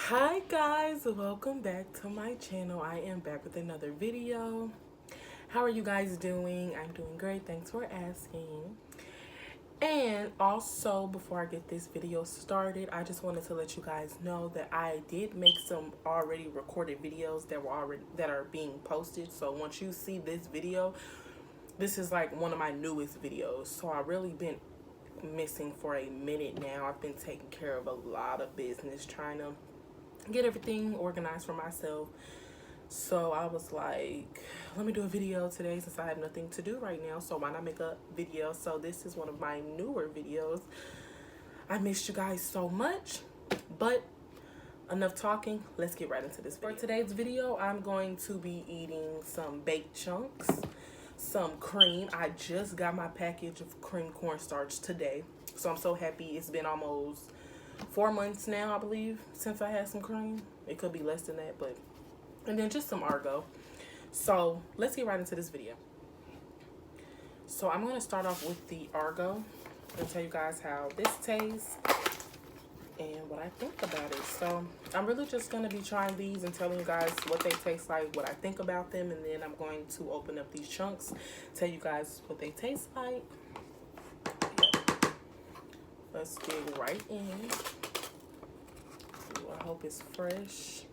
Hi guys, welcome back to my channel. I am back with another video. How are you guys doing? I'm doing great, thanks for asking. And also, before I get this video started, I just wanted to let you guys know that I did make some already recorded videos that are being posted. So once you see this video, this is like one of my newest videos. So I really been missing for a minute now. I've been taking care of a lot of business, trying to get everything organized for myself. So I was like, let me do a video today since I have nothing to do right now, so why not make a video? So this is one of my newer videos. I missed you guys so much, but enough talking, let's get right into this video. For today's video, I'm going to be eating some baked chunks, some cream. I just got my package of cream cornstarch today, so I'm so happy. It's been almost 4 months now, I believe, since I had some cream. It could be less than that, but and then just some Argo. So let's get right into this video. So I'm going to start off with the Argo and tell you guys how this tastes and what I think about it. So I'm really just going to be trying these and telling you guys what they taste like, what I think about them, and then I'm going to open up these chunks, tell you guys what they taste like. Let's get right in. Ooh, I hope it's fresh.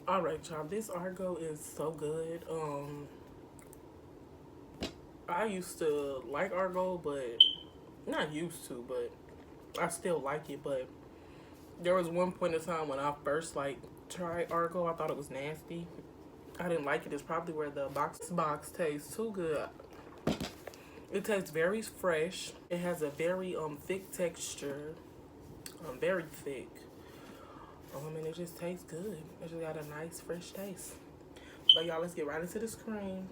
All right, y'all, this Argo is so good. I used to like Argo, but not used to, but I still like it. But there was one point in time when I first tried Argo, I thought it was nasty. I didn't like it. It's probably where the box tastes too good. It tastes very fresh. It has a very thick texture, very thick. And it just tastes good. It just got a nice fresh taste. But y'all, let's get right into this cream.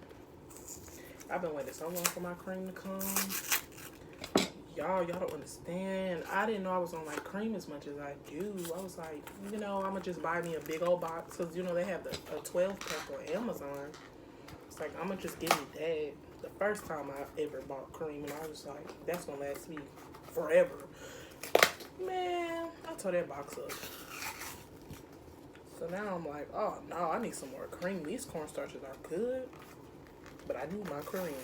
I've been waiting so long for my cream to come. Y'all don't understand. I didn't know I was on like cream as much as I do. I was like, I'm gonna just buy me a big old box, because they have a 12 pack on Amazon. It's like, I'm gonna just give me that. The first time I ever bought cream, and I was like, that's gonna last me forever. Man, I tore that box up. So now I'm like, oh no, I need some more cream. These cornstarches are good, but I need my cream.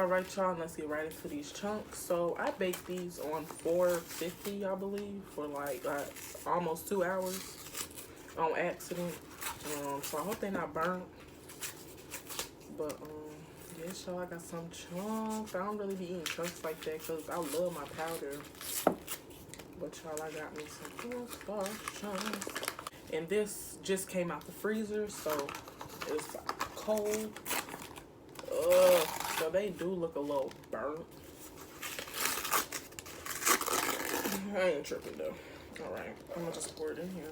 Alright, y'all, let's get right into these chunks. So I baked these on 450, I believe, for like almost 2 hours on accident. So I hope they're not burnt. But yes, y'all, I got some chunks. I don't really be eating chunks like that because I love my powder. But y'all, I got me some cornstarch chunks. And this just came out the freezer, so it's cold. So they do look a little burnt. I ain't tripping though. Alright, I'm gonna just pour it in here.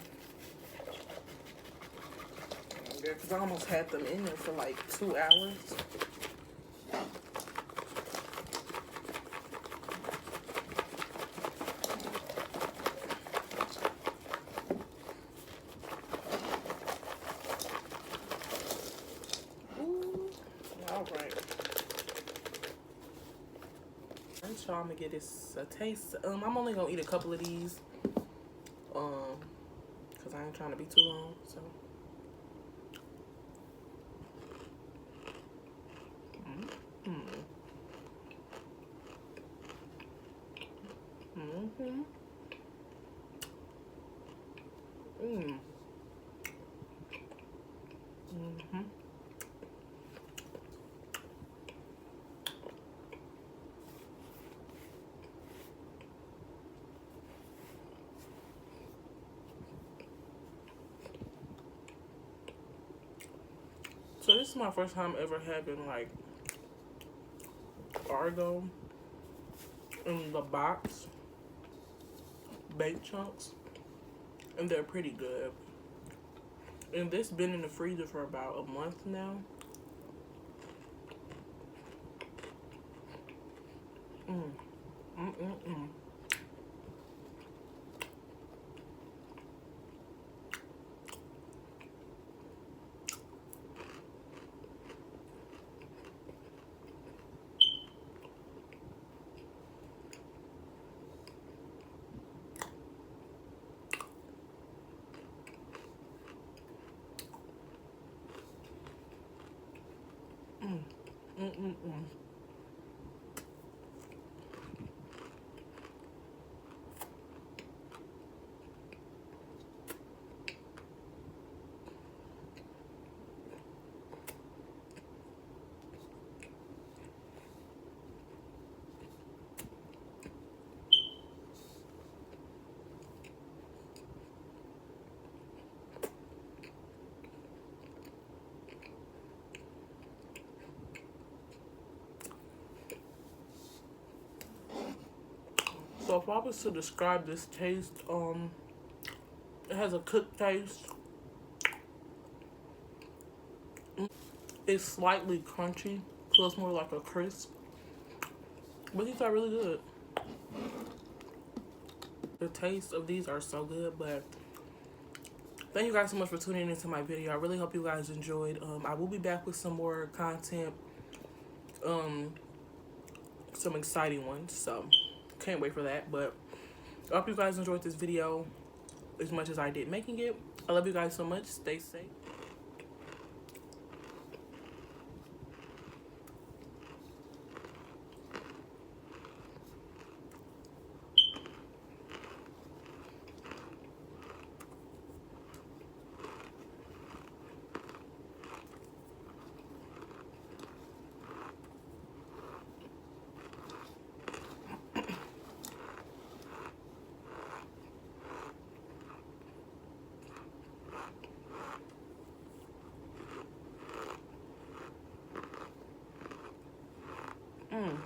Yeah, because I almost had them in there for like 2 hours. Alright. So I'm gonna get this a taste. I'm only gonna eat a couple of these. Cause I ain't trying to be too long, so. So this is my first time ever having like Argo in the box baked chunks, and they're pretty good. And this been in the freezer for about a month now. So if I was to describe this taste, it has a cooked taste. It's slightly crunchy, so it's more like a crisp. But these are really good. The taste of these are so good, but thank you guys so much for tuning into my video. I really hope you guys enjoyed. I will be back with some more content, some exciting ones, so can't wait for that. But I hope you guys enjoyed this video as much as I did making it. I love you guys so much. Stay safe. Mm.